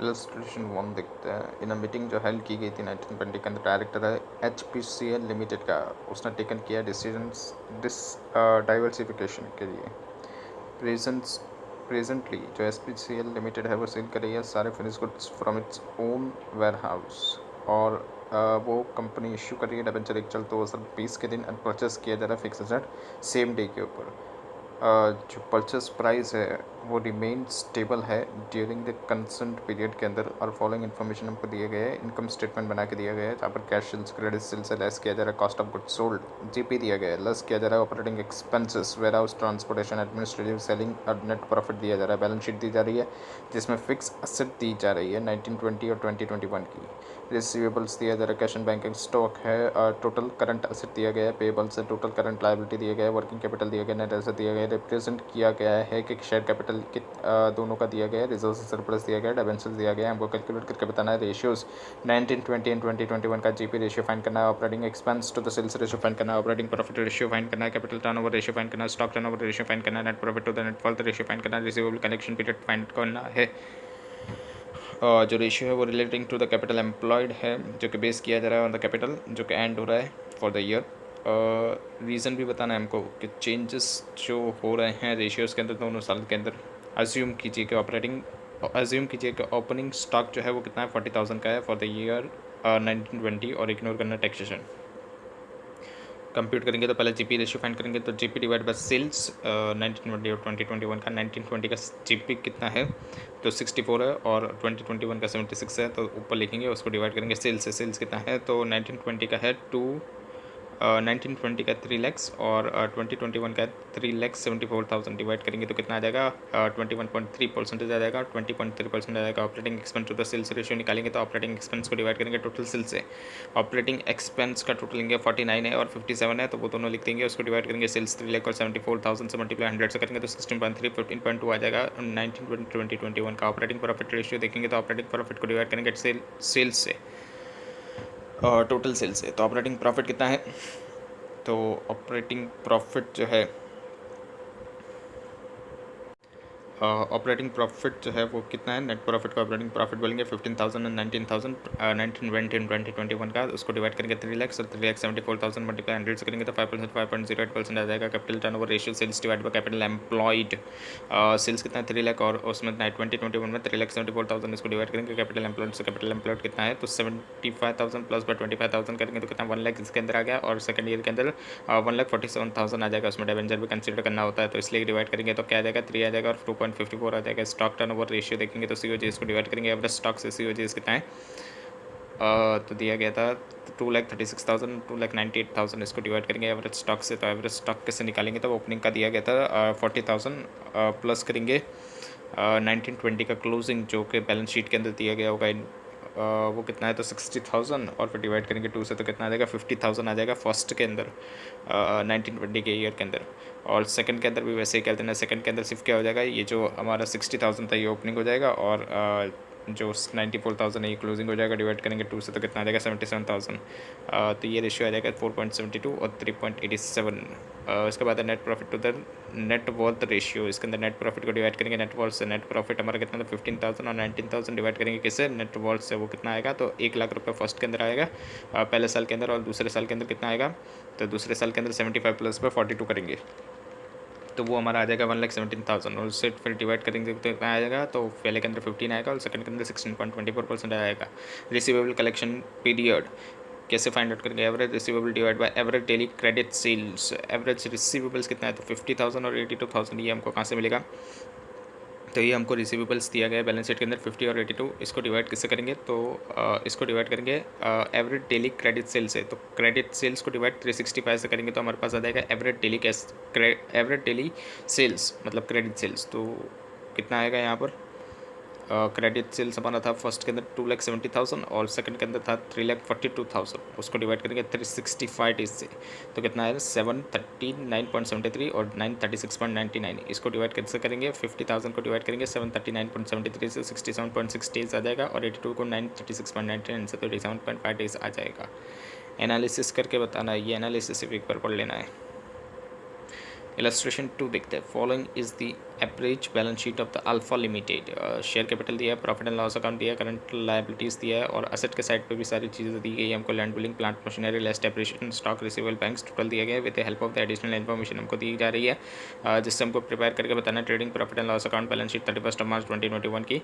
Illustration 1 देखते हैं। In meeting जो हेल्ड की गई थी 1920 के अंदर, डायरेक्टर है HPCL लिमिटेड का, उसने टेकन किया डिसीजंस डाइवर्सिफिकेशन के लिए। प्रेजेंटली जो HPCL लिमिटेड है वो सेल कर रही है सारे finish goods from its own warehouse, और वो कंपनी इशू कर रही है डिबेंचर 1/2020 के दिन, एंड परचेस किया जा रहा है फिक्स एसेट सेम डे के ऊपर। जो परचेस प्राइस है वो रिमेन स्टेबल है ड्यूरिंग द कंसेंट पीरियड के अंदर, और फॉलोइंग इन्फॉर्मेशन हमको दिया गया है। इनकम स्टेटमेंट बना के दिया गया है, जहाँ पर कैश सेल्स क्रेडिट सेल्स से लेस किया जा रहा है cost of goods sold, GP दिया गया है, लेस किया जा रहा है operating expenses, warehouse transportation administrative selling, और नेट प्रॉफिट दिया जा रहा है। बैलेंस शीट दी जा रही है जिसमें फिक्स एसेट दी जा रही है 1920 और 2021 की। रिसीवेबल्स दिया जा रहा है, कैश एंड बैंकिंग स्टॉक है, टोटल करंट एसेट दिया गया है, पेबल्स है, टोटल करंट लायबिलिटी दिया गया है, वर्किंग कैपिटल दिया गया है, नेट एसेट दिया गया है, रिप्रेजेंट किया गया है कि शेयर कैपिटल के दोनों का दिया गया है, रिजर्व सरप्लस दिया गया है, डिबेंचर्स दिया गया है। हमको कैलकुलेट करके बताना है रेशियोज 1920 एंड 2021 का। GP रेशियो फाइंड करना है, operating expense to the sales ratio find करना है, ऑपरेटिंग प्रॉफिट रेशियो फाइंड करना है, कैपिटल टर्नओवर रेशियो फाइंड करना है, स्टॉक टर्नओवर रेशियो फाइंड करना है, net profit to the net worth ratio find करना है, रिसीवेबल कलेक्शन पीरियड फाइंड करना है। जो रेशियो है वो relating to the capital employed है, जो कि बेस किया जा रहा है ऑन द कैपिटल जो कि एंड हो रहा है फॉर द ईयर। रीज़न भी बताना है हमको कि चेंजेस जो हो रहे हैं रेशियोज़ के अंदर दोनों साल के अंदर। अज्यूम कीजिए कि ओपनिंग स्टॉक जो है वो कितना है, 40,000 का है फॉर द ईयर 1920, और इग्नोर करना टैक्सेशन। कंप्यूट करेंगे तो पहले GP रेशियो फाइंड करेंगे, तो GP डिवाइड बाय सेल्स 1920 और 2021 का। 1920 का GP कितना है तो 64 है, और 2021 का 76 है, तो ऊपर लिखेंगे उसको डिवाइड करेंगे सेल्स से। सेल्स कितना है तो 1920 का है 1920 का 3 लैक्स, और 2021 का 3,74,000 डिवाइड करेंगे तो कितना आ जाएगा 21.3% आ जाएगा। 20.3% आ जाएगा। Operating expense to the sales ratio निकालेंगे तो ऑपरेटिंग एक्सपेंस को डिवाइड करेंगे टोटल सेल्स से। ऑपरेटिंग एक्सपेंस का टोटल लेंगे 49 है और 57 है, तो वो दोनों लिख देंगे, उसको डिवाइड करेंगे सेल्स 3 लाख और 74,000 से मल्टीप्लाई 100 से करेंगे तो 16.3 15.2 आ जाएगा 1920 का। ऑपरेटिंग प्रॉफिट रेशियो देखेंगे तो ऑपरेटिंग प्रॉफिट को डिवाइड करेंगे सेल्स से, टोटल सेल्स से। तो ऑपरेटिंग प्रॉफिट कितना है तो ऑपरेटिंग प्रॉफिट जो है ऑपरेटिंग प्रॉफिट जो है वो कितना है, नेट प्रॉफिट का ऑपरेटिंग प्रॉफिट बोलेंगे 15,000 एंड 19,000 2021 का, उसको डिवाइड करेंगे 3 लाख और 3,74,000 मल्टीप्लाई 100 से करेंगे तो 5.08% आ जाएगा। Capital turnover ratio sales divide by capital employed, sales कितना है 3 लाख, और उसमें 2021 में 3,74,000, इसको डिवाइड करेंगे कैपिटल एम्प्लॉयड से। कैपिटल एम्प्लॉयड कितना है तो 75,000 प्लस बाय 25,000 करेंगे तो कितना 1 लाख इसके अंदर आ गया, और सेकंड ईयर के अंदर 1,47,000 आ जाएगा। उसमें डिवेंचर भी कंसीडर करना होता है, तो इसलिए डिवाइड करेंगे तो क्या आ जाएगा 3 आ जाएगा और 2.54 आ जाएगा। स्टॉक टर्नओवर रेशियो देखेंगे तो COGS को डिवाइड करेंगे, एवरेज स्टॉक से COGS कितना है तो दिया गया था 2,36,000 2,98,000, इसको डिवाइड करेंगे एवरेज स्टॉक से। तो एवरेज स्टॉक कैसे निकालेंगे तो ओपनिंग का दिया गया था 40,000, प्लस करेंगे 1920 का क्लोजिंग जो कि बैलेंस शीट के अंदर दिया गया होगा, वो कितना है तो 60,000, और फिर डिवाइड करेंगे 2 से तो कितना आ जाएगा 50,000 आ जाएगा फर्स्ट के अंदर 1920 के ईयर के अंदर। और सेकंड के अंदर भी वैसे ही कर देना। सेकंड के अंदर सिर्फ क्या हो जाएगा, ये जो हमारा 60,000 था ये ओपनिंग हो जाएगा, और जो 94,000 है ये क्लोजिंग हो जाएगा। डिवाइड करेंगे 2 से तो कितना आ जाएगा 77,000, तो ये रेशियो आ जाएगा 4.72 और 3.87। उसके बाद net profit to the net worth ratio, इसके अंदर नेट प्रॉफिट को डिवाइड करेंगे नेट वर्थ से। नेट प्रॉफिट हमारा कितना था 15,000, और 19,000 डिवाइड करेंगे किससे नेट वर्थ से, वो कितना आएगा तो 1 लाख रुपये फर्स्ट के अंदर आएगा पहले साल के अंदर, और दूसरे साल के अंदर कितना आएगा तो दूसरे साल के अंदर 75 प्लस पर 42 करेंगे तो वो हमारा आ जाएगा 1,17,000, और उससे फिर डिवाइड करेंगे तो कितना आ जाएगा तो पहले के अंदर 15 आएगा और सेकंड के अंदर 16.24% आएगा। रिसीवेबल कलेक्शन पीरियड कैसे फाइंड आउट करेंगे, average receivable divide by average daily credit sales. Average receivables कितना है तो 50,000 और 82,000, ये हमको कहाँ से मिलेगा तो ये हमको रिसीवेबल्स दिया गया है बैलेंस शीट के अंदर 50 और 82। इसको डिवाइड किससे करेंगे तो इसको डिवाइड करेंगे एवरेज डेली क्रेडिट सेल्स है, तो क्रेडिट सेल्स को डिवाइड 365 से करेंगे तो हमारे पास आ जाएगा average daily cash average daily sales मतलब क्रेडिट सेल्स। तो कितना आएगा यहाँ पर क्रेडिट सेल्स हमारा था फर्स्ट के अंदर 2,70,000 और सेकंड के अंदर था 3,42,000, उसको डिवाइड करेंगे 365 डेज से तो कितना है 739.73 और 936.99। इसको डिवाइड कैसे करेंगे 50,000 को डिवाइड करेंगे 739.73 से 67.6 डेज आ जाएगा, और 82 को 936.99 से 37.5 डेज आ जाएगा। एनालिसिस करके बताना है, ये एनालिसिस सिर्फ एक बार पढ़ लेना है। इलस्ट्रेशन 2 देखते हैं। Following is the average balance sheet of the alpha limited. Share capital दिया है, प्रॉफिट एंड लॉस अकाउंट दिया है, करंट लायबिलिटीज़ दिया है और असेट के साइड पे भी सारी चीज़ें दी गई है हमको। Land building, plant machinery, less depreciation, stock, receivable, banks total दिया गया है with the help of the additional information हमको दी जा रही है, जिससे हमको प्रिपेयर करके बताना है trading profit and loss account balance sheet 31 मार्च 2021 की।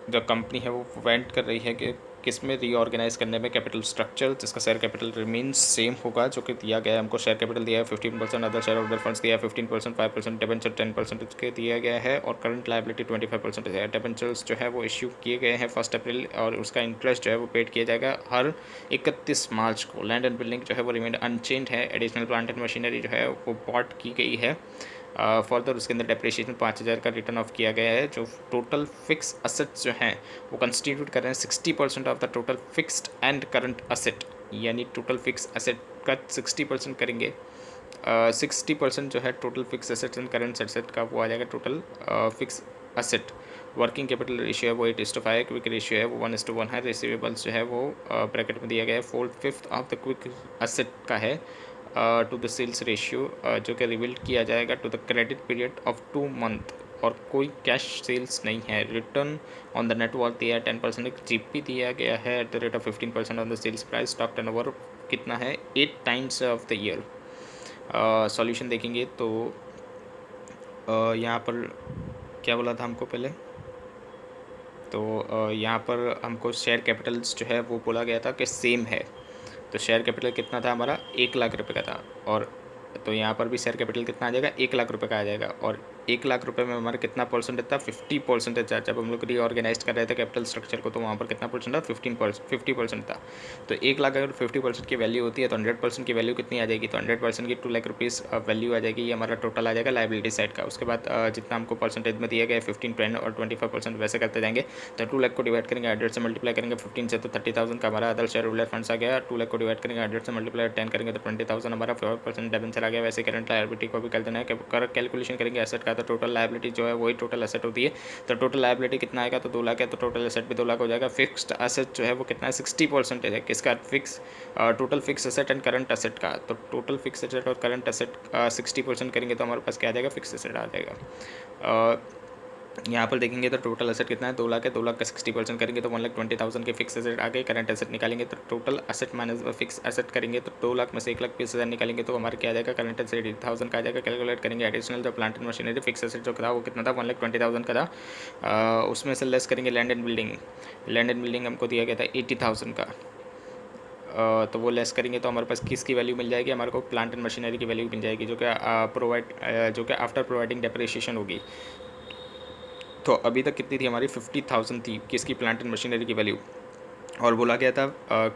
जो कंपनी है वो वेंट कर रही है कि किस में रीऑर्गेनाइज करने में कैपिटल स्ट्रक्चर, जिसका शेयर कैपिटल रिमेन्स सेम होगा जो कि दिया गया है हमको। शेयर कैपिटल दिया है 15%, अदर शेयर होल्डर फंड्स दिया है 15%, 5% डिबेंचर 10% के दिया गया है और करंट लायबिलिटी 25% है। डिबेंचर्स जो है वो इश्यू किए गए हैं 1 अप्रैल और उसका इंटरेस्ट जो है वो पेड किया जाएगा हर 31 मार्च को। लैंड एंड बिल्डिंग जो है वो रिमेन अनचेंज है। एडिशनल प्लांट एंड मशीनरी जो है वो बॉट की गई है। फर्दर उसके अंदर डेप्रिसिएशन 5,000 का रिटर्न ऑफ किया गया है। जो टोटल फिक्स असेट्स जो हैं वो कंस्टिट्यूट कर रहे हैं 60% of the total fixed and current asset, यानी टोटल फिक्स असेट का 60% करेंगे। 60% जो है total fix assets and current asset का वो आ जाएगा total fix asset. Working capital ratio है वो 8:5, क्विक रेशियो है वो 1:1 है। रिसीवेबल्स जो है वो ब्रैकेट में दिया गया है 4/5 ऑफ द क्विक असेट का है टू द सेल्स रेशियो, जो कि रिवील किया जाएगा to the credit period of 2 month और कोई कैश सेल्स नहीं है। Return on the net worth दिया है 10%, एक जीपी दिया गया है at the rate of 15% on the sales price. Stock turnover कितना है 8 times of the year. Solution देखेंगे तो यहाँ पर क्या बोला था हमको पहले, तो यहाँ पर हमको शेयर कैपिटल्स जो है वो बोला गया था कि सेम है। तो शेयर कैपिटल कितना था हमारा 1,00,000 रुपये का था और तो यहाँ पर भी शेयर कैपिटल कितना आ जाएगा 1,00,000 रुपये का आ जाएगा और 1,00,000 रुपये में हमारा कितना परसेंटेज था 50% था। जब हम लोग रीऑर्गेनाइज कर रहे थे कैपिटल स्ट्रक्चर को तो वहाँ पर कितना परसेंट था 50% था। तो 1,00,000 अगर 50% की वैल्यू होती है तो 100% की वैल्यू कितनी आ जाएगी, तो 100% की 2,00,000 रुपीज़ वैल्यू आ जाएगी। ये हमारा टोटल आ जाएगा लाइबिलिटी साइड का। उसके बाद जितना हमको परसेंटेज में दिया गया है 15, 10 और 25% वैसे करते जाएंगे। तो 2,00,000 को डिवाइड करेंगे 100 से मल्टीप्लाई करेंगे 15 से तो 30,000 का हमारा अदर शेयर होल्डर फंड्स आ गया। 2,00,000 को डिवाइड करेंगे 100 से मल्टीप्लाई 10 करेंगे तो 20,000 हमारा 4% डिबेंचर आ गया। वैसे करंट लायबिलिटी को भी कर देना है कि कैलकुलेशन करेंगे एसेट का तो टोटल लायबिलिटी जो है वही टोटल एसेट होती है। तो टोटल लायबिलिटी कितना आएगा तो 2,00,000 है तो टोटल एसेट भी 2,00,000 हो जाएगा। फिक्स्ड एसेट जो है वो कितना है 60% है किसका, fix total fix asset and current asset का। तो टोटल फिक्स एसेट और करंट एसेट 60% करेंगे तो हमारे पास क्या आ जाएगा फिक्स एसेट आ जाएगा। यहाँ पर देखेंगे तो टोटल एसेट कितना है 2,00,000 है। 2,00,000 का 60% करेंगे तो 1,20,000 के फिक्स एसेट आ गए। करंट एसेट निकालेंगे तो total asset minus fix asset करेंगे तो 2,00,000 में से 1,20,000 निकालेंगे तो हमारे क्या आ जाएगा करंट एसेट 80,000 का आ जाएगा। कैलकुलेट करेंगे एडिशनल जो plant and machinery fix asset जो था वो कितना था 1,20,000 का था। उसमें से लेस करेंगे land and building. Land and building हमको दिया गया था 80,000 का, तो वो लेस करेंगे तो हमारे पास किसकी वैल्यू मिल जाएगी, हमारे को प्लांट एंड मशीनरी की वैल्यू मिल जाएगी जो कि आफ्टर प्रोवाइडिंग डेप्रिसिएशन होगी। तो अभी तक कितनी थी हमारी 50,000 थी किसकी, प्लांट एंड मशीनरी की वैल्यू। और बोला गया था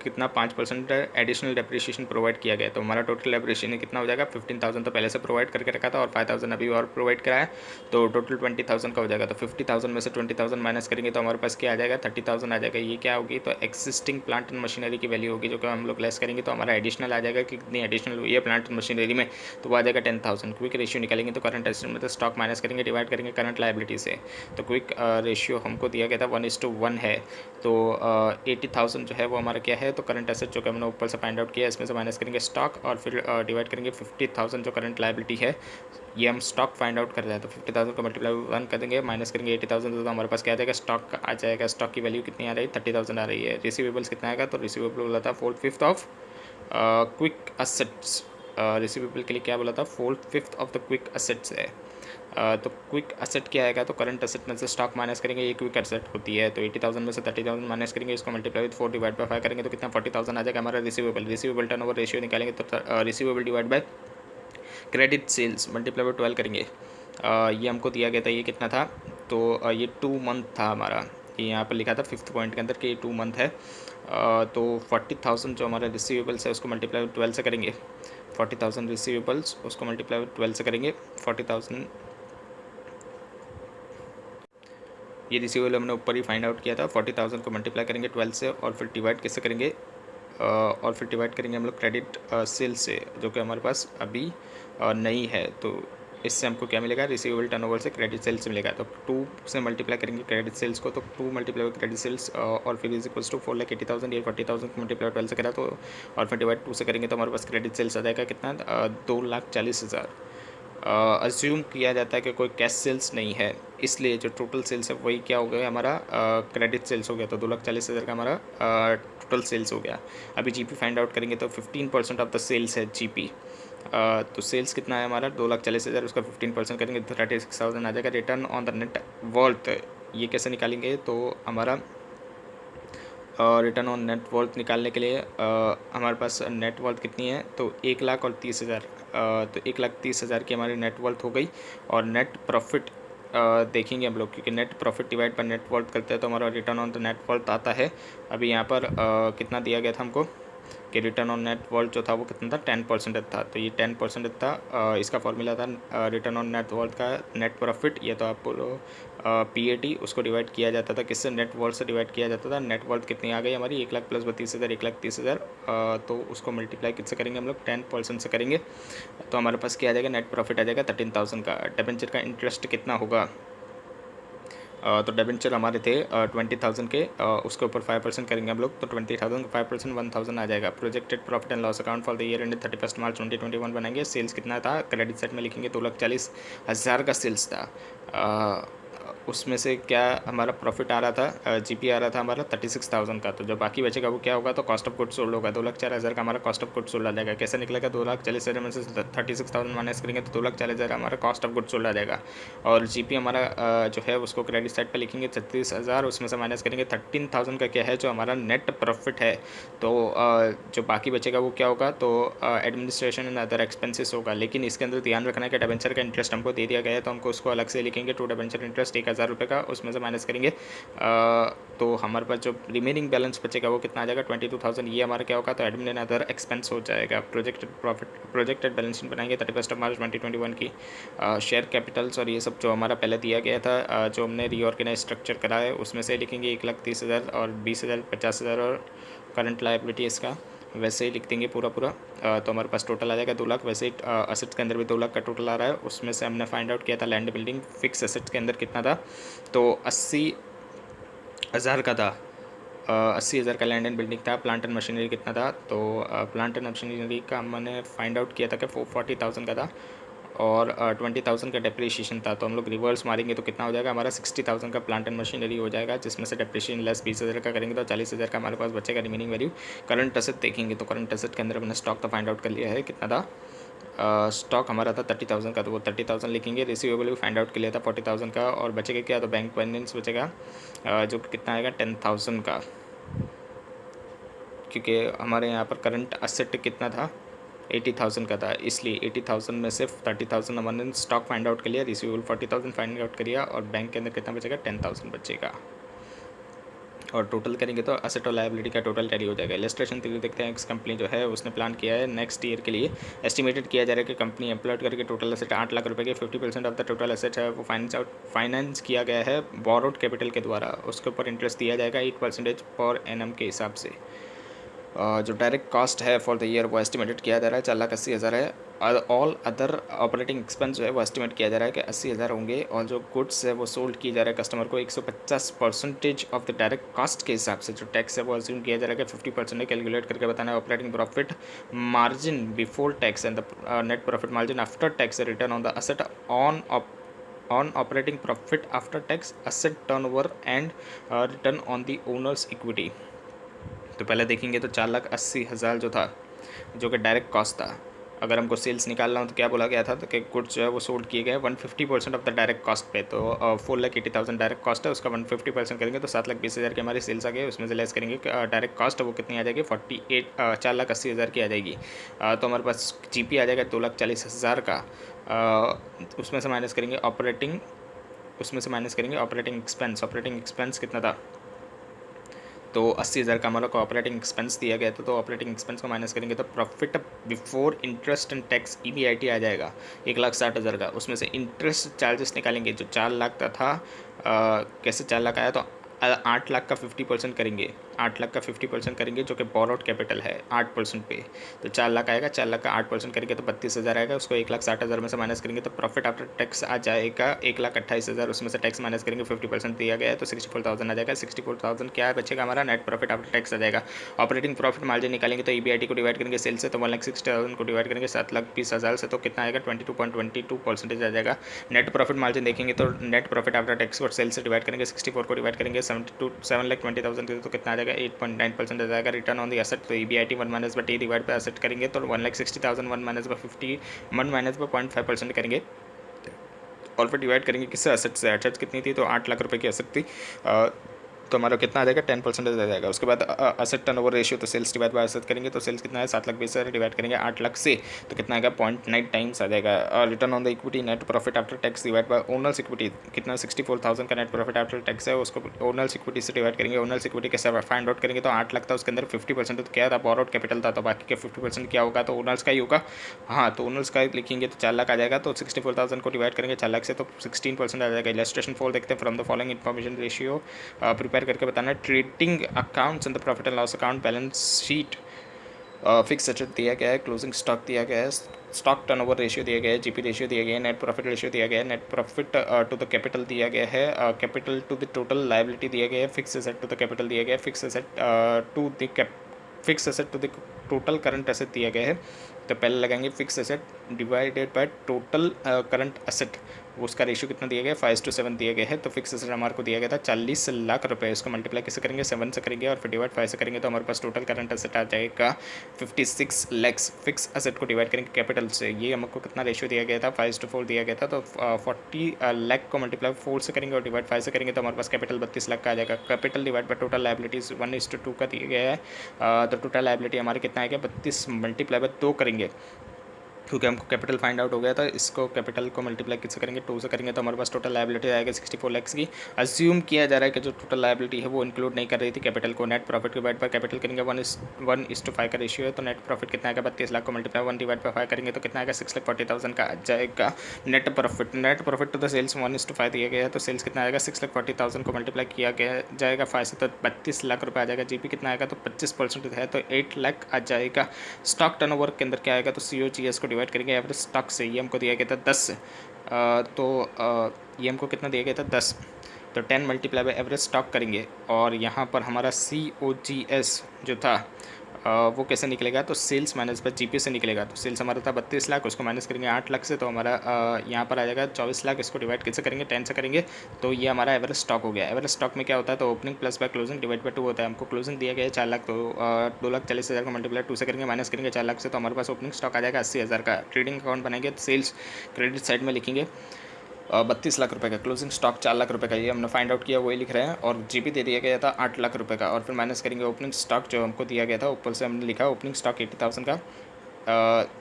कितना 5% एडिशनल डेप्रिसिएशन प्रोवाइड किया गया। तो हमारा टोटल डेप्रिसिएशन कितना हो जाएगा 15,000 तो पहले से प्रोवाइड करके रखा था और 5,000 अभी और प्रोवाइड कराया तो टोटल 20,000 का हो जाएगा। तो 50,000 में से 20,000 माइनस करेंगे तो हमारे पास क्या आ जाएगा 30,000 आ जाएगा। ये क्या होगी तो एक्सिस्टिंग प्लांट एंड मशीनरी की वैल्यू होगी जो कि हम लोग लेस करेंगे तो हमारा एडिशनल आ जाएगा कि कितनी एडिशनल हुई है प्लांट एंड मशीनरी में, तो वो आ जाएगा 10,000। क्विक रेशियो निकालेंगे तो करंट एसेट में तो स्टॉक माइनस करेंगे डिवाइड करेंगे करंट लायबिलिटी से। तो क्विक रेशियो हमको दिया गया था 1:1 है। तो 80,000 जो है वो हमारा क्या है तो करंट एसेट जो कि हमने ऊपर से फाइंड आउट किया इसमें से माइनस करेंगे स्टॉक और फिर डिवाइड करेंगे 50,000 जो करंट लायबिलिटी है। ये हम स्टॉक फाइंड आउट कर रहे हैं तो 50,000 को मल्टीप्लाई 1 कर देंगे माइनस करेंगे 80,000 तो हमारे पास क्या आ जाएगा स्टॉक आ जाएगा। स्टॉक की वैल्यू कितनी आ रही है 30,000 आ रही है। रिसीवेबल्स कितना आएगा तो रिसीवेबल बोला था 4/5 ऑफ क्विक असेट्स। रिसीवेबल के लिए क्या बोला था 4/5 ऑफ द क्विक असेट्स है। तो क्विक असेट क्या आएगा तो करंट असेट में से स्टॉक माइनस करेंगे, ये क्विक असेट होती है। तो 80,000 में से 30,000 माइनस करेंगे, इसको मल्टीप्लाई विद 4 डिवाइड बाय 5 करेंगे तो कितना 40,000 आ जाएगा हमारा रिसीवेबल टर्नओवर रेशियो निकालेंगे तो receivable divide by credit sales multiply by 12 करेंगे। ये हमको दिया गया था ये कितना था तो ये 2 मंथ था हमारा। ये यहाँ पर लिखा था 5th पॉइंट के अंदर कि ये 2 मंथ है। तो 40,000 जो हमारा रिसीवेबल्स है उसको मल्टीप्लाई विद 12 से करेंगे। 40,000 रिसीवेबल्स उसको मल्टीप्लाई विद 12 से करेंगे। 40,000 ये रिसीवेबल हमने ऊपर ही फाइंड आउट किया था। 40,000 को मल्टीप्लाई करेंगे 12 से और फिर डिवाइड कैसे करेंगे और फिर डिवाइड करेंगे हम लोग क्रेडिट सेल से जो कि हमारे पास अभी नहीं है। तो इससे हमको क्या मिलेगा, रिसीवेबल टर्नओवर से क्रेडिट सेल्स मिलेगा। तो 2 से मल्टीप्लाई करेंगे क्रेडिट सेल्स को, तो 2 मल्टीप्लाई क्रेडिट सेल्स और फिर इज इक्वल्स टू 4,80,000, ये 40,000 को मल्टीप्लाई 12 से करा तो और फिर डिवाइड 2 से करेंगे तो हमारे पास क्रेडिट सेल्स आ जाएगा कितना, 2,40,000। अज्यूम किया जाता है कि कोई कैश सेल्स नहीं है, इसलिए जो टोटल सेल्स है वही क्या हो गया हमारा, क्रेडिट सेल्स हो गया। तो 2,40,000 का हमारा टोटल सेल्स हो गया। अभी जीपी फाइंड आउट करेंगे तो 15% ऑफ द सेल्स है जीपी। तो सेल्स कितना है हमारा, 2,40,000, उसका 15% करेंगे तो 36,000 आ जाएगा। Return on the net worth ये कैसे निकालेंगे, तो हमारा रिटर्न ऑन नेट वर्थ निकालने के लिए हमारे पास नेट वर्थ कितनी है, तो 1,30,000, तो 1,30,000 की हमारी नेट वर्थ हो गई। और नेट प्रॉफिट देखेंगे हम लोग, क्योंकि नेट प्रॉफिट डिवाइड पर नेट वर्थ करते हैं तो हमारा return on the net worth आता है। अभी यहाँ पर कितना दिया गया था हमको कि रिटर्न ऑन नेट वर्थ जो था वो कितना था, 10% था। तो ये 10% था, इसका फॉर्मूला था रिटर्न ऑन नेट वर्थ का नेट प्रॉफिट, ये तो आप PAT, उसको डिवाइड किया जाता था किससे, नेट वर्थ से डिवाइड किया जाता था। नेट वर्थ कितनी आ गई हमारी, 1,00,000 प्लस 32,000, 1,30,000, तो उसको मल्टीप्लाई किससे करेंगे हम लोग, 10% से करेंगे तो हमारे पास क्या आ जाएगा, नेट प्रॉफिट आ जाएगा 13,000 का। डिबेंचर का इंटरेस्ट कितना होगा, तो डिबेंचर हमारे थे 20,000 के, उसके ऊपर 5% करेंगे हम लोग तो 20,000 का 5% 1,000 आ जाएगा। Projected profit and loss account for the year ended 31 मार्च 2021 बनाएंगे। सेल्स कितना था, क्रेडिट सेट में लिखेंगे 2,40,000 का सेल्स था। उसमें से क्या हमारा प्रॉफिट आ रहा था, जीपी आ रहा था हमारा 36,000 का। तो जो बाकी बचेगा वो क्या होगा, तो कॉस्ट ऑफ गुड्स सोल्ड होगा। 2,04,000 का हमारा कॉस्ट ऑफ गुड्स सोल्ड आ जाएगा। कैसे निकलेगा, 2,40,000 में से 36,000 माइनस करेंगे तो 2,40,000 हमारा कॉस्ट ऑफ गुड्स सोल्ड आ जाएगा। और जीपी हमारा जो है उसको क्रेडिट साइड पे लिखेंगे 36,000, उसमें से माइनस करेंगे 13,000 का क्या है जो हमारा नेट प्रॉफिट है। तो जो बाकी बचेगा वो क्या होगा, तो एडमिनिस्ट्रेशन एंड अदर एक्सपेंसेस होगा। लेकिन इसके अंदर ध्यान रखना है कि डिबेंचर का इंटरेस्ट हमको दे दिया गया है तो हमको उसको अलग से लिखेंगे। टू डिबेंचर इंटरेस्ट 1,000 रुपये का, उसमें से माइनस करेंगे तो हमारे पास जो रिमेनिंग बैलेंस बचेगा वो कितना आ जाएगा, 22,000। ये हमारा क्या होगा, तो एडमिन एंड अदर एक्सपेंस हो जाएगा। Projected profit, projected balance sheet बनाएंगे 31 मार्च 2021 की। शेयर कैपिटल्स और ये सब जो हमारा पहले दिया गया था, जो हमने रीऑर्गेनाइज स्ट्रक्चर करा है उसमें से लिखेंगे 1,30,000 और 20,000, 50,000 और करंट लायबिलिटी इसका वैसे ही लिख देंगे पूरा पूरा। तो हमारे पास टोटल आ जाएगा 2,00,000। वैसे ही असेट्स के अंदर भी 2,00,000 का टोटल आ रहा है। उसमें से हमने फाइंड आउट किया था लैंड बिल्डिंग फिक्स असेट्स के अंदर कितना था, तो 80,000 का था। 80,000 का लैंड एंड बिल्डिंग था। प्लांट एंड मशीनरी कितना था, तो प्लांट एंड मशीनरी का मैंने फाइंड आउट किया था कि 40,000 का था और 20,000 का डेप्रिशिएशन था। तो हम लोग रिवर्स मारेंगे तो कितना हो जाएगा हमारा, 60,000 का प्लांट एंड मशीनरी हो जाएगा, जिसमें से डेप्रिशिएशन लेस 20,000 का करेंगे तो 40,000 का हमारे पास बचेगा रिमेनिंग वैल्यू। करंट असेट देखेंगे तो करंट असेट के अंदर हमने स्टॉक तो फाइंड आउट कर लिया है कितना था। स्टॉक हमारा था 30,000 का, तो वो 30,000 लिखेंगे। रिसीवेबल भी फाइंड आउट के लिए था 40,000 का, और बचेगा क्या, तो बैंक बैलेंस बचेगा जो कितना आएगा 10,000 का, क्योंकि हमारे यहाँ पर करंट असेट कितना था, 80,000 का था, इसलिए 80,000 में से 30,000 हमने स्टॉक फाइंड आउट कर लिया, रिसीवेबल 40,000 फाइंड आउट करिए और बैंक के अंदर कितना बचेगा, 10,000 बचेगा। और टोटल करेंगे तो असेट और लायबिलिटी का टोटल टैली हो जाएगा। इलस्ट्रेशन थ्री देखते हैं, कंपनी जो है उसने प्लान किया है नेक्स्ट ईयर के लिए। एस्टिमेटेड किया जा रहा है कि कंपनी एम्प्लॉयड करके टोटल असेट 8,00,000 रुपये के 50% ऑफ द टोटल असेट है वो फाइनेंस किया गया है बोरोड कैपिटल के द्वारा। उसके ऊपर इंटरेस्ट दिया जाएगा 8% पर एनम के हिसाब से। जो डायरेक्ट कॉस्ट है फॉर द ईयर वो एस्टिमेटेड किया जा रहा है 4,80,000 है। ऑल अदर ऑपरेटिंग एक्सपेंस जो है वो एस्टिमेट किया जा रहा है कि 80,000 होंगे। और जो गुड्स है वो सोल्ड की जा रहा है कस्टमर को 150% ऑफ द डायरेक्ट कॉस्ट के हिसाब से। जो टैक्स है वो अज्यूम किया जा रहा है कि 50% है। कैलकुलेट करके बताना है operating profit margin before tax and the net profit margin after tax return on the asset on operating profit after tax asset turnover and return on the owners equity. तो पहले देखेंगे तो 4,80,000 जो था, जो कि डायरेक्ट कॉस्ट था। अगर हमको सेल्स निकालना हो तो क्या बोला गया था, तो कि गुड्स जो है वो सोल्ड किए गए 150% ऑफ द डायरेक्ट कॉस्ट पे। तो 4,80,000 डायरेक्ट कॉस्ट है, उसका 150% करेंगे तो 7,20,000 की हमारी सेल्स आ गई। उसमें से लेस करेंगे डायरेक्ट कॉस्ट वो कितनी आ जाएगी, 4,80,000 की आ जाएगी। तो हमारे पास जीपी आ जाएगा 2,40,000 का। उसमें से माइनस करेंगे ऑपरेटिंग एक्सपेंस। ऑपरेटिंग एक्सपेंस कितना था, तो 80,000 का हमारा को ऑपरेटिंग एक्सपेंस दिया गया था। तो ऑपरेटिंग एक्सपेंस को माइनस करेंगे तो profit before interest and tax EBIT आ जाएगा 1,60,000 का। उसमें से इंटरेस्ट चार्जेस निकालेंगे जो 4,00,000 का था। कैसे 4,00,000 आया, तो 8,00,000 का 50% करेंगे 8 लाख का 50% करेंगे जो कि बोरोड कैपिटल है 8% पे, तो 4 लाख आएगा। 4 लाख का 8% करेंगे तो 32,000 आएगा। उसको 1,60,000 में से माइनस करेंगे तो प्रॉफिट आफ्टर टैक्स आ जाएगा 1,28,000। उसमें से टैक्स माइनस करेंगे, 50% दिया गया है तो 64,000 आ जाएगा। 64,000 क्या बचेगा हमारा, नेट प्रॉफिट आफ्टर टैक्स आ जाएगा। ऑपरेटिंग प्रॉफिट मार्जिन निकालेंगे तो EBIT को डिवाइड करेंगे सेल से तो 1,60,000 को डिवाइड करेंगे 7,20,000 से तो कितना आएगा 22.22% आ जाएगा। नेट प्रॉफिट मार्जिन देखेंगे तो नेट प्रॉफिट आफ्टर टैक्स को सेल से डिवाइड करेंगे, 64 को डिवाइड करेंगे 7,20,000 तो कितना आ जाएगा 8.9% आ जाएगा। रिटर्न ऑन द एसेट तो EBIT 1 minus by T divide by asset करेंगे तो 1,60,000 1 माइनस बाई 50 1 माइनस बाई 0.5% करेंगे और फिर डिवाइड करेंगे किससे, एसेट से। एसेट्स कितनी थी तो 8 लाख रुपए की एसेट थी, तो हमारा कितना आ जाएगा 10% आ जाएगा। उसके बाद एसेट टर्नओवर रेशियो तो सेल्स डिवाइड बाय एसेट करेंगे तो सेल्स कितना है 7,20,000 डिवाइड करेंगे 8 लाख से तो कितना आएगा 0.9 टाइम्स आ जाएगा। Return on the equity net profit after tax divide by owners equity कितना 64,000 का नेट प्रॉफिट आफ्टर टैक्स है, उसको ओनर्स इक्विटी से डिवाइड करेंगे। ओनर्स इक्विटी कैसे फाइंड आउट करेंगे तो 8 लाख था उसके अंदर 50% तो क्या था बोरोड कैपिटल था, तो बाकी का 50% क्या होगा तो ओनर्स का ही होगा। हाँ तो ओनर्स का लिखेंगे तो 4 लाख आ जाएगा, तो 64,000 को डिवाइड करेंगे 4 लाख से तो 16% आ जाएगा। इलस्ट्रेशन 4 देखते हैं। From the following information ratio prepare करके बताना है। Trading accounts and the profit and loss account, balance sheet, fix asset दिया गया है, क्लोजिंग स्टॉक दिया गया है, स्टॉक टर्नओवर रेशियो दिया गया है, जीपी रेशियो दिया गया है, नेट प्रॉफिट रेशियो दिया गया है, net profit to the capital दिया गया है, capital to the total liability दिया गया है, fix asset to the capital दिया गया है, fix asset to the fix asset to the total current asset दिया गया है। तो पहले लगाएंगे fix asset divided by total current asset, उसका रेशियो कितना दिया गया है 5:7 दिया गया है। तो फिक्स एसेट हमारे को दिया गया था 40 लाख रुपए, इसको मल्टीप्लाई कैसे करेंगे 7 से करेंगे और फिर डिवाइड 5 से करेंगे तो हमारे पास टोटल करंट एसेट आ जाएगा 56 लैक्स। फिक्स एसेट को डिवाइड करेंगे कैपिटल से, ये हमको कितना रेशियो दिया गया था 5:4 दिया गया था, तो 40 लाख को मल्टीप्लाई 4 से करेंगे और डिवाइड 5 से करेंगे तो हमारे पास कैपिटल 32 लाख का आ जाएगा। Capital divide by total liabilities 1:2 का दिया गया है, तो टोटल लायबिलिटी हमारे कितना आएगा 32 मल्टीप्लाई बाय 2 करेंगे क्योंकि हमको कैपिटल फाइंड आउट हो गया था। इसको कैपिटल को मल्टीप्लाई किससे करेंगे 2 से करेंगे तो हमारे पास टोटल लायबिलिटी आएगा 64 लैक्स की। अज्यूम किया जा रहा है कि जो टोटल लायबिलिटी है वो इंक्लूड नहीं कर रही थी कैपिटल को। Net profit divide by capital करेंगे 1:5 का रेशियो है, तो नेट प्रॉफिट कितना आएगा 32 लाख को मल्टीप्लाई 1 डिवाइड बाय 5 करेंगे तो कितना आएगा 6,40,000 का आ जाएगा। Net profit to the sales 1:5 दिया गया है, तो सेल्स कितना आएगा 6,40,000 को मल्टीप्लाई किया गया जाएगा 5 से तो 32 लाख रुपये आ जाएगा। जीपी कितना आएगा तो 25% है तो 8 लाख आ जाएगा। स्टॉक टर्नओवर के अंदर क्या आएगा तो COGS को डिवाइड करेंगे एवरेज स्टॉक से, ये हमको दिया गया था 10, तो ये हमको कितना दिया गया था 10, तो 10 मल्टीप्लाई बाय एवरेज स्टॉक करेंगे और यहाँ पर हमारा COGS जो था वो कैसे निकलेगा तो सेल्स माइनस बाय जीपी से निकलेगा। तो सेल्स हमारा था 32 लाख, उसको माइनस करेंगे 8 लाख से तो हमारा यहाँ पर आ जाएगा 24 लाख। इसको डिवाइड कैसे करेंगे 10 से करेंगे तो ये हमारा एवरेज स्टॉक हो गया। एवरेज स्टॉक में क्या होता है तो opening plus by closing divide by 2 होता है। हमको क्लोजिंग दिया गया है 4 लाख, तो 2,40,000 को मल्टीप्लाई 2 से करेंगे माइनस करेंगे 4 लाख से तो हमारे पास ओपनिंग स्टॉक आ जाएगा 80,000 का। ट्रेडिंग अकाउंट बनाएंगे तो सेल्स क्रेडिट साइड में लिखेंगे 32 लाख रुपए का, क्लोजिंग स्टॉक 4 लाख रुपए का, ये हमने फाइंड आउट किया वही लिख रहे हैं। और जीपी दे दिया गया था 8 लाख रुपए का और फिर माइनस करेंगे ओपनिंग स्टॉक जो हमको दिया गया था, ऊपर से हमने लिखा ओपनिंग स्टॉक 80,000 का।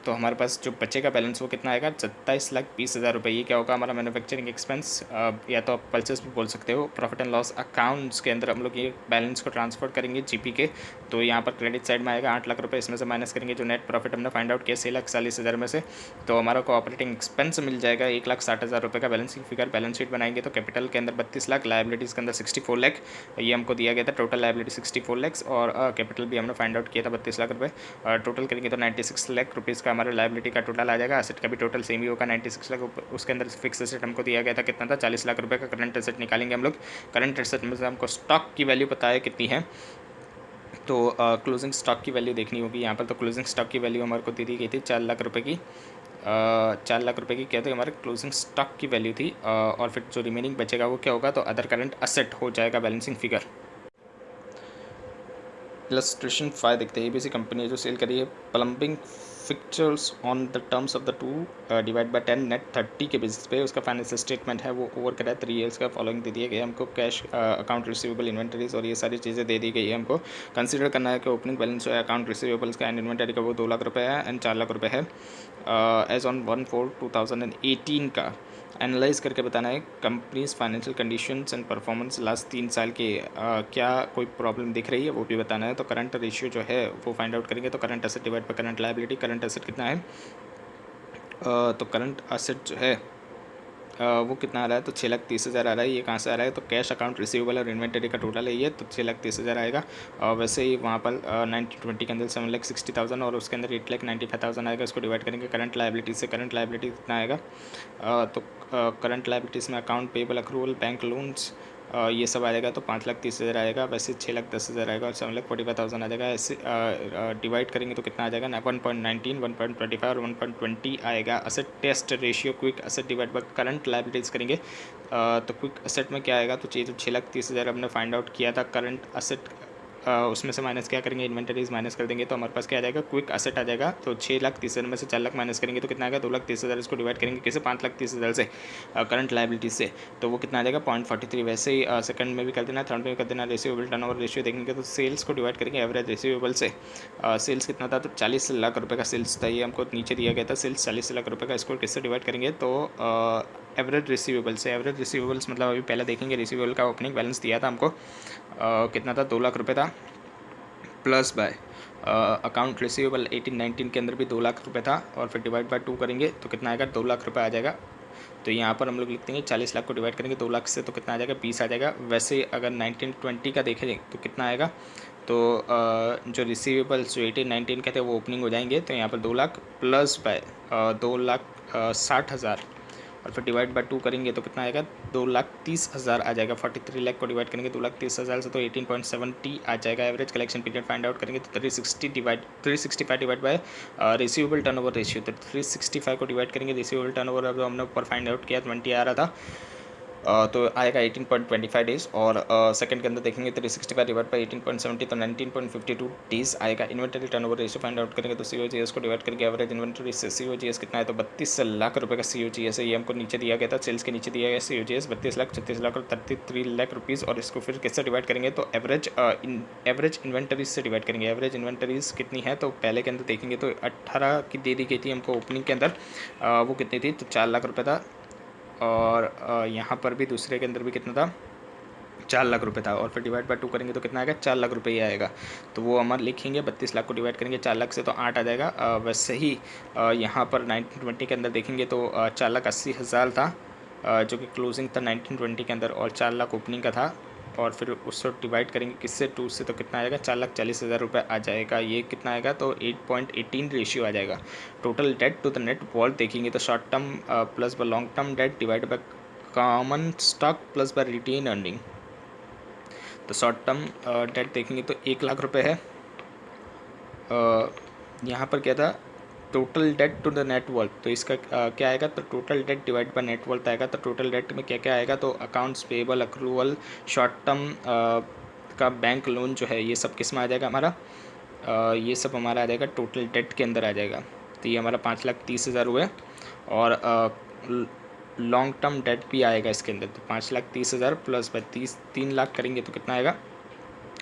तो हमारे पास जो बचेगा बैलेंस वो कितना आएगा 27,20,000 रुपये। ये क्या होगा हमारा मैन्युफैक्चरिंग एक्सपेंस, या तो आप परचेस भी बोल सकते हो। प्रॉफिट एंड लॉस अकाउंट्स के अंदर हम लोग ये बैलेंस को ट्रांसफर करेंगे जीपी के, तो यहाँ पर क्रेडिट साइड में आएगा 8 लाख रुपये, इसमें से माइनस करेंगे जो नेट प्रॉफिट हमने फाइंड आउट किया 6,40,000 में से, तो हमारा को ऑपरेटिंग एक्सपेंस मिल जाएगा 1,60,000 रुपये का। बैलेंसिंग फिगर बैलेंस शीट बनाएंगे तो कैपिटल के अंदर 32 लाख, लाइबिलिटीज़ के अंदर 64 लाख, ये हमको दिया गया था टोटल लाइबिलिटी 64 लैक्स और कैपिटल भी हमने फाइंड आउट किया था 32 लाख रुपये। टोटल करेंगे तो 96 लाख रुपीज़ का हमारा लायबिलिटी का टोटल आ जाएगा। एसेट का भी टोटल सेम ही होगा 96 लाख। उसके अंदर फिक्स एसेट हमको दिया गया था कितना था 40 लाख रुपए का। करंट एसेट निकालेंगे हम लोग। करंट एसेट में से हमको स्टॉक की वैल्यू पता है कितनी है, तो क्लोजिंग स्टॉक की वैल्यू देखनी होगी यहाँ पर। तो क्लोजिंग स्टॉक की वैल्यू हमारे को दे दी गई थी 4 लाख रुपये की। 4 लाख रुपये की क्या थी हमारे क्लोजिंग स्टॉक की वैल्यू थी, और फिर जो रिमेनिंग बचेगा वो क्या होगा तो अदर करंट एसेट हो जाएगा बैलेंसिंग फिगर। इलस्ट्रेशन 5 देखते हैं। ABC कंपनी है जो सेल करी है plumbing fixtures on the terms of the 2 divide by 10 net 30 के बेसिस पे उसका फाइनेंशियल स्टेटमेंट है वो ओवर करा है 3 ईयर्स का। फॉलोइंग दे दिए गए हमको कैश, अकाउंट रिसीवेबल, इन्वेंटरीज और ये सारी चीज़ें दे दी गई है। हमको कंसीडर करना है कि ओपनिंग बैलेंस जो है अकाउंट रिसीवेबल्स का एंड इन्वेंटरी का वो 2 लाख रुपये है एंड 4 लाख रुपये है एज ऑन 1/4/2018 का। एनालाइज करके बताना है companies financial conditions and performance last 3 साल के, क्या कोई प्रॉब्लम दिख रही है वो भी बताना है। तो करंट रेशियो जो है वो फाइंड आउट करेंगे तो current asset divide by current liability. Current asset कितना है तो करंट एसेट जो है वो कितना आ रहा है, तो 6,30,000 आ रहा है। ये कहाँ से आ रहा है, तो कैश अकाउंट रिसीवेबल और इन्वेंटरी का टोटल है ये, तो 6,30,000 आएगा। और वैसे ही वहाँ पर 1920 के अंदर 7,60,000 और उसके अंदर 8,95,000 आएगा। इसको डिवाइड करेंगे करंट लाइबिलिटीज से। करंट लाइबिलिटी कितना आएगा, तो करंट लाइबिलिटीज़ में account payable, accrual, bank loans, ये सब आएगा, तो 5,30,000 आएगा। वैसे 6,10,000 आएगा और 7,45,000 आ जाएगा। ऐसे डिवाइड करेंगे तो कितना आ जाएगा, 1.19, 1.25 और 1.20 आएगा। Asset test ratio quick asset divide by current liabilities करेंगे, तो क्विक असेट में क्या आएगा, तो 6,30,000 हमने फाइंड आउट किया था। करंट असेट उसमें से माइनस क्या करेंगे, इन्वेंटरीज माइनस कर देंगे, तो हमारे पास क्या आ जाएगा, क्विक असेट आ जाएगा। तो 6,30,000 में से 4 लाख माइनस करेंगे तो कितना आएगा, 2,30,000। इसको डिवाइड करेंगे किसे, 5,30,000 से, करंट लाइबिलिटीज से, तो वो कितना आ जाएगा, 0.43। वैसे ही सेकंड में भी कर देना, थर्ड में भी कर देना। रिसीवेबल टर्नओवर रेशियो देखेंगे तो सेल्स को डिवाइड करेंगे एवरेज रिसीवेबल से। सेल्स कितना था, तो 40 लाख रुपये का सेल्स था, ये हमको नीचे दिया गया था सेल्स 40 लाख रुपये का। इसको किससे डिवाइड करेंगे, तो एवरेज रिसीवेबल से। एवरेज रिसीवेबल्स मतलब अभी पहले देखेंगे, रिसीवेबल का ओपनिंग बैलेंस दिया था हमको, कितना था, 2 लाख रुपये था, प्लस बाय अकाउंट रिसीवेबल 18-19 के अंदर भी 2 लाख रुपये था, और फिर डिवाइड बाय 2 करेंगे तो कितना आएगा, 2 लाख रुपये आ जाएगा। तो यहाँ पर हम लोग लिखते हैं 40 लाख को डिवाइड करेंगे 2 लाख से, तो कितना आ जाएगा, 20 आ जाएगा। वैसे अगर 19-20 का देखें तो कितना आएगा, तो जो रिसीवेबल्स जो 18-19 के थे वो ओपनिंग हो जाएंगे, तो यहाँ पर 2 लाख प्लस बाय 2,60,000 और फिर डिवाइड बाय 2 करेंगे तो कितना आएगा, 2,30,000 आ जाएगा। 43 लाख को डिवाइड करेंगे 2,30,000 से, तो 18.70 आ जाएगा। Average collection period find out करेंगे तो 365 divide by receivable turnover ratio, तो 365 को डिवाइड करेंगे रिसीवेबल टर्नओवर, अब हमने ऊपर फाइंड आउट किया 20 आ रहा था, तो आएगा 18.25 डेज़। और सेकंड के अंदर देखेंगे 365 डिवाइड बाई 18.70, तो 19.52 डेज़ आएगा। Inventory turnover ratio find out करेंगे तो COGS को डिवाइड करके एवरेज इन्वेंटरी से COGS कितना है, तो 32 लाख रुपये का COGS है। ये हमको नीचे दिया गया था, सेल्स के नीचे दिया गया COGS 32 लाख, 36 लाख और 33 लाख रुपीज़। और इसको फिर किससे डिवाइड करेंगे, तो एवरेज इन्वेंटरीज से डिवाइड करेंगे। एवरेज इन्वेंटरीज कितनी है, तो पहले के अंदर देखेंगे तो 18 की दे दी गई थी हमको ओपनिंग के अंदर, वो कितनी थी, तो 4 लाख रुपये था। और यहाँ पर भी दूसरे के अंदर भी कितना था, 4 लाख रुपये था। और फिर डिवाइड बाय 2 करेंगे तो कितना आएगा, 4 लाख रुपये ही आएगा। तो वो हमारे लिखेंगे 32 लाख को डिवाइड करेंगे 4 लाख से, तो 8 आ जाएगा। वैसे ही यहाँ पर 1920 के अंदर देखेंगे तो 4,80,000 था, जो कि क्लोजिंग था 1920 के अंदर, और 4 लाख ओपनिंग का था। और फिर उसको डिवाइड करेंगे किससे, 2 से, तो कितना आएगा, 4,40,000 रुपये आ जाएगा। ये कितना आएगा, तो 8.18 रेशियो आ जाएगा। Total debt to the net worth देखेंगे तो short term plus by long term debt divide by common stock plus by retain earning. तो शॉर्ट टर्म डेट देखेंगे तो 1 लाख रुपये है। यहाँ पर क्या था, total debt to the net worth, तो इसका क्या आएगा, तो total debt divide by net worth आएगा। तो टोटल डेट में क्या क्या आएगा, तो accounts payable, accrual, short term का बैंक लोन जो है, ये सब किस में आ जाएगा हमारा, ये सब हमारा आ जाएगा टोटल डेट के अंदर आ जाएगा। तो ये हमारा 5,30,000 हुए। और लॉन्ग टर्म डेट भी आएगा इसके अंदर, तो 5,30,000 प्लस बाय 3 लाख करेंगे तो कितना आएगा,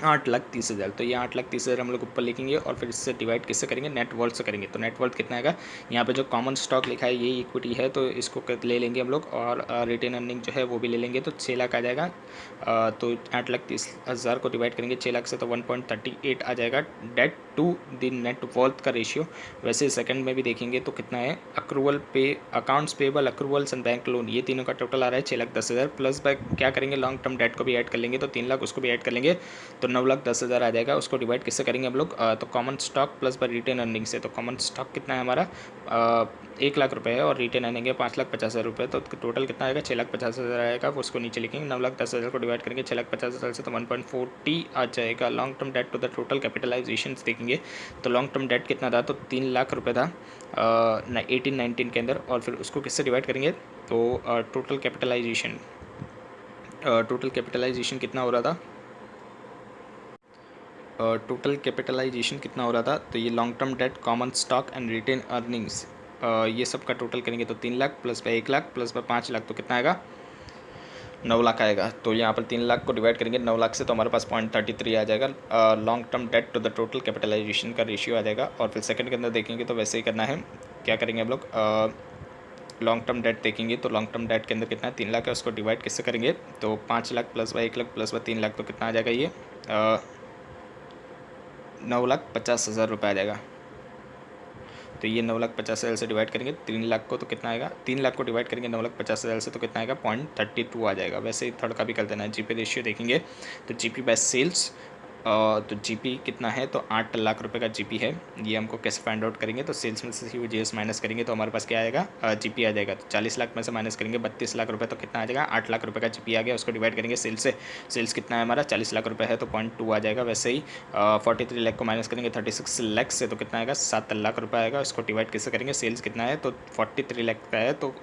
8,30,000। तो ये 8,30,000 हम लोग ऊपर लिखेंगे और फिर इससे डिवाइड किससे करेंगे, नेट वर्थ से करेंगे। तो नेट वर्थ कितना आएगा, यहाँ पे जो कॉमन स्टॉक लिखा है ये इक्विटी है, तो इसको ले लेंगे हम लोग, और रिटेन अर्निंग जो है वो भी ले लेंगे, तो 6 लाख आ जाएगा। तो 8,30,000 को डिवाइड करेंगे 6 लाख से, तो 1.38 आ जाएगा debt to the net worth का रेशियो। वैसे सेकंड में भी देखेंगे तो कितना है, accrual pay, accounts payable, accruals and bank loan, ये तीनों का टोटल आ रहा है 6,10,000, प्लस बाय क्या करेंगे, लॉन्ग टर्म डेट को भी ऐड कर लेंगे, तो 3 लाख उसको भी ऐड कर लेंगे, तो 9,10,000 आ जाएगा। उसको डिवाइड किससे करेंगे हम लोग, तो common stock plus by retain earning से। तो कॉमन स्टॉक कितना है हमारा, 1 लाख रुपये है, और रिटेन अर्निंग है 5,50,000 रुपये, तो टोटल कितना आएगा, 6,50,000 आएगा। उसको नीचे लिखेंगे, 9,10,000 को डिवाइड करेंगे 6,50,000 से, तो 1.40 आ जाएगा। Long term debt to the total capitalization देखेंगे तो लॉन्ग टर्म डेट कितना था, तो 3 लाख रुपये था 18-19 के अंदर। और फिर उसको किससे डिवाइड करेंगे, तो टोटल कैपिटलाइजेशन कितना हो रहा था, टोटल कैपिटलाइजेशन कितना हो रहा था, तो ये long term debt, common stock and retain earnings, ये सब का टोटल करेंगे तो 3 lakh plus by 1 lakh plus by 5 lakh, तो कितना आएगा, 9 लाख आएगा। तो यहाँ पर 3 लाख को डिवाइड करेंगे 9 लाख से, तो हमारे पास 0.33 आ जाएगा। Long term debt to the total capitalization का रेशियो आ जाएगा। और फिर सेकंड के अंदर देखेंगे तो वैसे ही करना है, क्या करेंगे हम लोग, लॉन्ग टर्म डेट देखेंगे तो लॉन्ग टर्म डेट के अंदर कितना है, 3 लाख है, उसको डिवाइड किससे करेंगे, तो 5 lakh plus by 1 lakh plus bye 3 lakh, तो कितना आ जाएगा, ये 9,50,000 रुपये आ जाएगा। तो ये 9,50,000 से डिवाइड करेंगे 3 लाख को तो कितना आएगा, 3 लाख को डिवाइड करेंगे 9,50,000 से तो कितना आएगा 0.32 आ जाएगा। वैसे ही थर्ड का भी कर देना है। जीपी रेशियो देखेंगे तो जीपी बाय सेल्स, तो जीपी कितना है, तो 8 लाख रुपए का जीपी है। ये हमको कैसे फाइंड आउट करेंगे, तो सेल्स में से सीओजीएस माइनस करेंगे तो हमारे पास क्या आएगा, जीपी आ जाएगा। तो 40 लाख में से माइनस करेंगे 32 लाख रुपए, तो कितना आ जाएगा 8 लाख रुपए का जीपी आ गया। उसको डिवाइड करेंगे सेल्स से, सेल्स कितना है हमारा 40 लाख रुपए है तो 0.2 आ जाएगा। वैसे ही 43 लाख को माइनस करेंगे 36 लाख से तो कितना आएगा 7 लाख रुपए आएगा। इसको डिवाइड कैसे करेंगे, सेल्स कितना है तो 43 लाख का है तो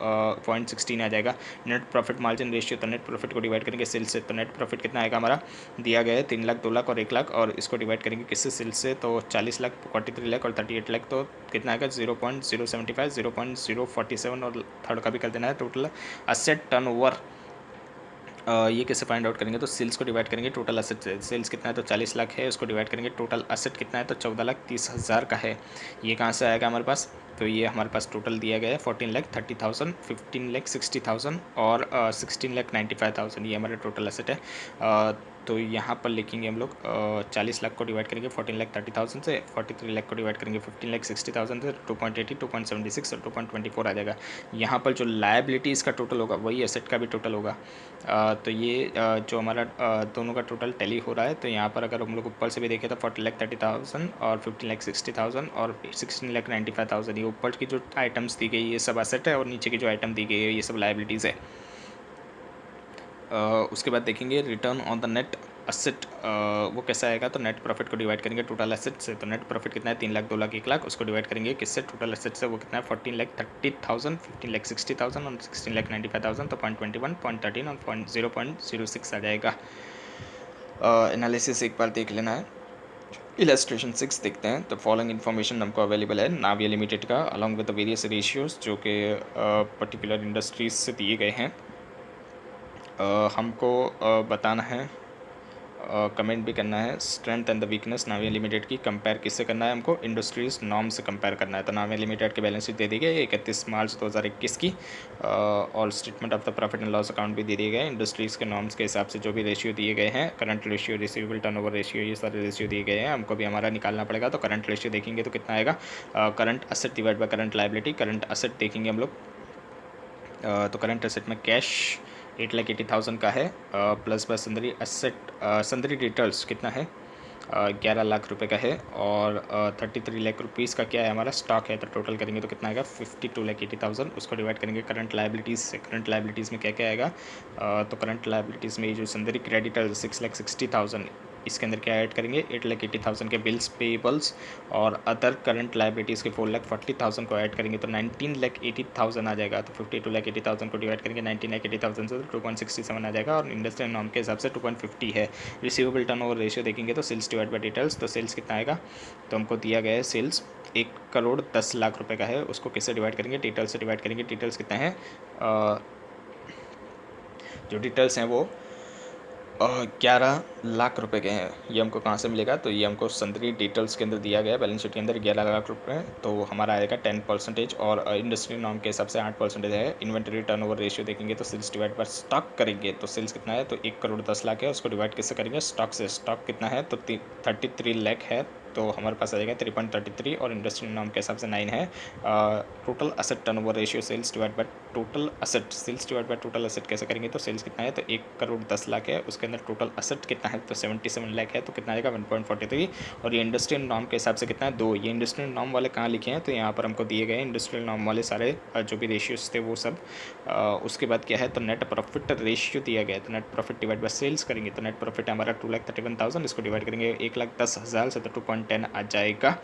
0.16 आ जाएगा। नेट प्रॉफिट मार्जिन रेशियो, तो नेट प्रॉफिट को डिवाइड करेंगे सेल्स से, तो नेट प्रॉफिट कितना आएगा हमारा दिया गया है 3 लाख, 2 लाख और 1 लाख, और इसको डिवाइड करेंगे किससे, सेल्स से, तो 40 लाख 43 लाख और 38 लाख, तो कितना आएगा 0.075, 0.047, और थर्ड का भी कर देना है। टोटल असेट टर्नओवर ये कैसे फाइंड आउट करेंगे, तो सेल्स को डिवाइड करेंगे टोटल असेट से। सेल्स कितना है तो 40 लाख है, उसको डिवाइड करेंगे टोटल असेट कितना है तो 14,30,000 का है। ये कहाँ से आएगा हमारे पास, तो ये हमारे पास टोटल दिया गया है 14,30,000, 15,60,000 और 16,95,000, ये हमारा टोटल असेट है। तो यहाँ पर लिखेंगे हम लोग 40 लाख को डिवाइड करेंगे 14,30,000 से, 43 लाख को डिवाइड करेंगे 15,60,000 से, 2.80, 2.76 और 2.24 आ जाएगा। यहाँ पर जो लायबिलिटीज़ का टोटल होगा वही एसेट का भी टोटल होगा। तो ये जो हमारा दोनों का टोटल टैली हो रहा है, तो यहाँ पर अगर हम लोग ऊपर से भी देखें तो 40,30,000 और 15,60,000 और 16,95,000, ये ऊपर की जो आइटम्स दी गई ये सब एसेट है और नीचे की जो आइटम दी गई है ये सब लायबिलिटीज़ है। उसके बाद देखेंगे return on the net asset, वो कैसा आएगा, तो नेट प्रॉफिट को डिवाइड करेंगे टोटल एसेट से। तो नेट प्रॉफिट कितना है 3 लाख, 2 लाख, 1 लाख, उसको डिवाइड करेंगे किससे, टोटल एसेट से, वो कितना है 14,30,000, 15,60,000 और 16,95,000, तो 0.21, 0.13 और 0.06 आ जाएगा। एनालिसिस एक बार देख लेना है। इलस्ट्रेशन 6 देखते हैं। तो फॉलोइंग इन्फॉर्मेशन हमको अवेलेबल है नाविया लिमिटेड का along with the various ratios जो कि पर्टिकुलर इंडस्ट्रीज से दिए गए हैं। हमको बताना है, कमेंट भी करना है strength and the weakness Navia Limited की। कंपेयर किससे करना है हमको, इंडस्ट्रीज नॉर्म से कंपेयर करना है। तो नाविया लिमिटेड की बैलेंस शीट दे दी गई 31 मार्च 2021 की, और statement of the profit and loss account भी दे दिए गए। इंडस्ट्रीज़ के नॉर्म्स के हिसाब से जो भी रेशियो दिए गए हैं, current ratio, receivable turnover ratio, ये सारे रेशियो दिए गए हैं। हमको भी हमारा निकालना पड़ेगा। तो करंट रेशियो देखेंगे तो कितना आएगा, current asset divide by current liability. Current asset देखेंगे हम लोग, तो करंट असेट में कैश 8,80,000 का है, प्लस बाय सन्दरी असेट, सन्दरी डिटेल्स कितना है 11 लाख रुपए का है, और 33 लाख रुपीज़ का क्या है हमारा स्टॉक है। तो टोटल करेंगे तो कितना आएगा 52,80,000। उसको डिवाइड करेंगे करंट लायबिलिटीज़ से। करंट लायबिलिटीज़ में क्या क्या आएगा, तो करंट लायबिलिटीज़ में ये जो सन्दरी क्रेडिटर 6,60,000, इसके अंदर क्या ऐड करेंगे 8,80,000 के बिल्स पेबल्स, और अदर करंट लायबिलिटीज़ के 4,40,000 को ऐड करेंगे तो 19,80,000 आ जाएगा। तो 52,80,000 को डिवाइड करेंगे 19,80,000 से तो 2.67 आ जाएगा, और इंडस्ट्रियल नॉर्म के हिसाब से 2.50 है। रिसीवेबल टर्नओवर रेशियो देखेंगे तो सेल्स डिवाइड बाय डिटेल्स। तो सेल्स कितना आएगा, तो हमको दिया गया है सेल्स 1,10,00,000 रुपये का है। उसको किससे डिवाइड करेंगे, डिटेल्स से डिवाइड करेंगे। डिटेल्स कितना है, जो डिटेल्स हैं वो 11 लाख रुपए के हैं। ये हमको कहाँ से मिलेगा, तो ये हमको सन्दरी डिटेल्स के अंदर दिया गया है। बैलेंस शीट के अंदर 11 लाख रुपए, तो हमारा आएगा 10%, और इंडस्ट्री नॉर्म के हिसाब से 8% है। इन्वेंटरी टर्नओवर रेशियो देखेंगे तो सेल्स डिवाइड बाय स्टॉक करेंगे तो सेल्स कितना है, तो 1,10,00,000 है। उसको डिवाइड कैसे करेंगे, स्टॉक से। स्टॉक कितना है तो 33 लाख है, तो हमारे पास आ जाएगा 3.33, और इंडस्ट्री नॉर्म के हिसाब से 9 है। Total asset turnover ratio sales divide by total asset, sales divide by total asset कैसे करेंगे, तो सेल्स कितना है तो 1,10,00,000 है। उसके अंदर टोटल असेट कितना है तो 77 लाख है, तो कितना आएगा 1.43, और ये इंडस्ट्रियल नॉर्म के हिसाब से कितना है 2। ये इंडस्ट्रियल नॉर्म वाले कहाँ लिखे हैं, तो यहाँ पर हमको दिए गए इंडस्ट्रियल नॉर्म वाले सारे जो भी रेशियोज थे वो सब। उसके बाद क्या है, तो नेट प्रॉफिट रेशियो दिया गया है। तो net profit divide by sales करेंगे तो नेट प्रॉफिट हमारा 2,31,000, इसको डिवाइड करेंगे 1,10,000 से तो 2.10 आ जाएगा।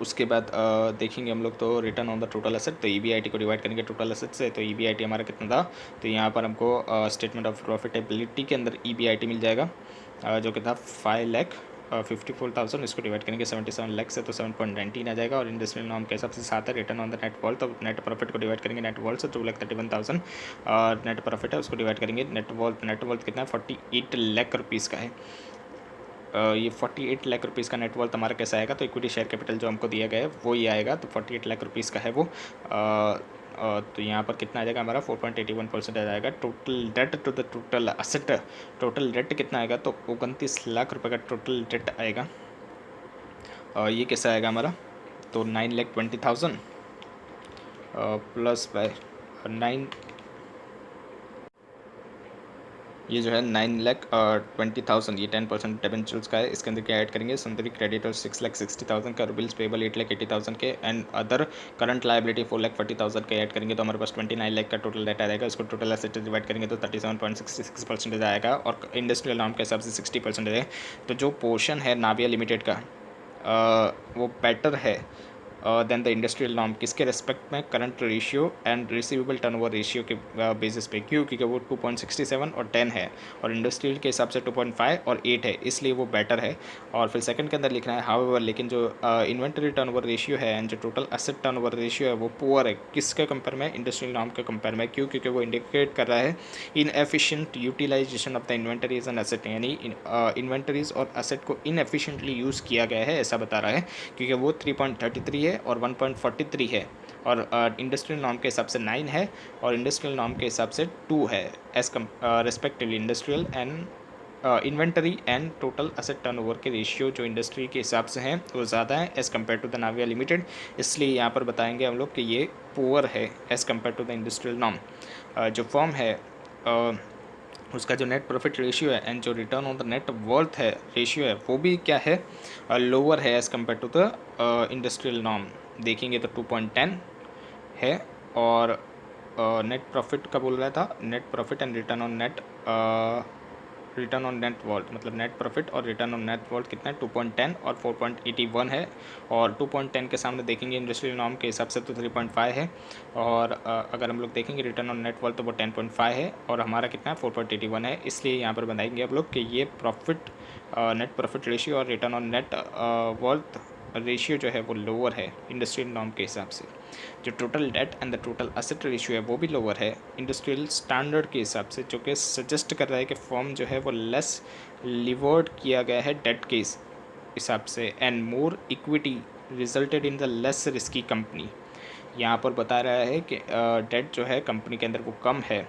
उसके बाद देखेंगे हम लोग तो return on the total asset, तो EBIT को डिवाइड करेंगे टोटल एसेट से। तो EBIT हमारा कितना था, तो यहाँ पर हमको स्टेटमेंट ऑफ प्रॉफिटेबिलिटी के अंदर EBIT मिल जाएगा, जो कि था 5,54,000। इसको डिवाइड करेंगे 77 लाख से तो 7.19 आ जाएगा, और इंडस्ट्रियल नॉर्म के हिसाब से 7 है। Return on the net worth, तो नेट प्रॉफिट को डिवाइड करेंगे नेट वॉल्ट से 2,31,000 नेट प्रॉफिट है। उसको डिवाइड करेंगे नेट वॉल्ट कितना है 48 लाख रुपीज़ का है। ये 48 लाख रुपीज़ का नेटवर्थ हमारा कैसा आएगा, तो इक्विटी शेयर कैपिटल जो हमको दिया गया है वो ही आएगा। तो 48 लाख रुपीज़ का है वो। तो यहाँ पर कितना आ जाएगा हमारा 4.81% आ जाएगा। Total debt to the total asset, total debt कितना आएगा, तो 29 लाख रुपये का टोटल डेट आएगा। ये कैसा आएगा हमारा, तो 9,20,000 प्लस बाय 9, ये जो है 9,20,000, ये 10% डिबेंचर्स का है। इसके अंदर क्या ऐड करेंगे, संतरी क्रेडिटर 6,60,000 का, बिल्स पेबल 8,80,000 के, एंड अदर करंट लाइबिलिटी 4,40,000 के ऐड करेंगे तो हमारे पास 29 लाख का टोटल डेट आएगा। इसको टोटल एसेट डिवाइड करेंगे तो 37.66% आएगा, और इंडस्ट्रियल नाम के हिसाब से 60% है। तो जो पोर्शन है नाविया लिमिटेड का वो बेटर है देन द इंडस्ट्रियल नॉर्म, किसके रेस्पेक्ट में, current ratio and receivable turnover ratio के बेसिस पे। क्यों? क्योंकि वो 2.67 और 10 है, और इंडस्ट्रियल के हिसाब से 2.5 और 8 है, इसलिए वो बेटर है। और फिर सेकंड के अंदर लिखना है हाउएवर, लेकिन जो इन्वेंटरी टर्नओवर रेशियो है एंड जो टोटल एसेट टर्नओवर रेशियो है वो पुअर है। किसके कंपेयर में? इंडस्ट्रियल नॉर्म के कंपेयर में। क्यों? क्योंकि वो इंडिकेट कर रहा है inefficient utilization of the inventories and asset, यानी इन्वेंटरीज और एसेट को इनएफिशिएंटली यूज़ किया गया है, ऐसा बता रहा है। क्योंकि वो 3.33 है और 1.43 है, और इंडस्ट्रियल नॉर्म के हिसाब से 9 है, और इंडस्ट्रियल नॉर्म के हिसाब से 2 है, as respectively industrial and inventory and total asset turnover के रेशियो जो इंडस्ट्री के हिसाब से हैं वो ज़्यादा है as compare to the Navia Limited. इसलिए यहाँ पर बताएंगे हम लोग कि ये पुअर है as compare to the industrial norm. जो फॉर्म है उसका जो नेट प्रॉफिट रेशियो है एंड जो return on the net worth है रेशियो है वो भी क्या है, लोअर है as compare to the industrial norm. देखेंगे तो 2.10 है, और नेट प्रॉफिट का बोल रहा था, net profit and return on net worth, मतलब नेट प्रॉफिट और रिटर्न ऑन नेट वर्थ कितना है, 2.10 और 4.81 है। और 2.10 के सामने देखेंगे इंडस्ट्रियल नॉर्म के हिसाब से तो 3.5 है, और अगर हम लोग देखेंगे रिटर्न ऑन नेट वर्थ तो वो 10.5 है, और हमारा कितना है 4.81 है। इसलिए यहाँ पर बताएंगे आप लोग कि ये प्रॉफिट नेट प्रॉफिट रेशियो और return on net worth ratio जो है वो लोअर है इंडस्ट्रियल नॉर्म के हिसाब से। जो total date and the total asset ratio है वो भी लोअर है इंडस्ट्रियल स्टैंडर्ड के हिसाब से, जो कि सजेस्ट कर रहा है कि फॉर्म जो है वो लेस लिवर्ड किया गया है डेट के हिसाब से, and more equity resulted in the less risky company. यहाँ पर बता रहा है कि डेट जो है कंपनी के अंदर वो कम है।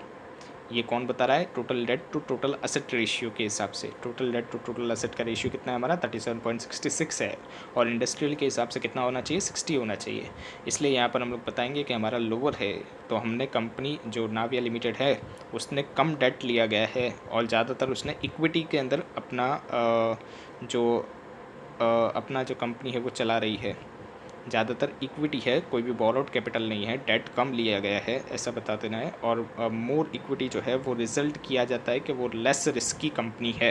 ये कौन बता रहा है? Total debt to total asset ratio के हिसाब से। Total debt to total asset का रेशियो कितना है हमारा? 37.66 है, और इंडस्ट्रियल के हिसाब से कितना होना चाहिए? 60 होना चाहिए। इसलिए यहाँ पर हम लोग बताएंगे कि हमारा लोअर है। तो हमने कंपनी जो नाविया लिमिटेड है उसने कम डेट लिया गया है, और ज़्यादातर उसने इक्विटी के अंदर अपना जो कंपनी है वो चला रही है। ज़्यादातर इक्विटी है, कोई भी बोरोड कैपिटल नहीं है, डेट कम लिया गया है, ऐसा बता देना है। और मोर इक्विटी जो है वो रिजल्ट किया जाता है कि वो लेस रिस्की कंपनी है।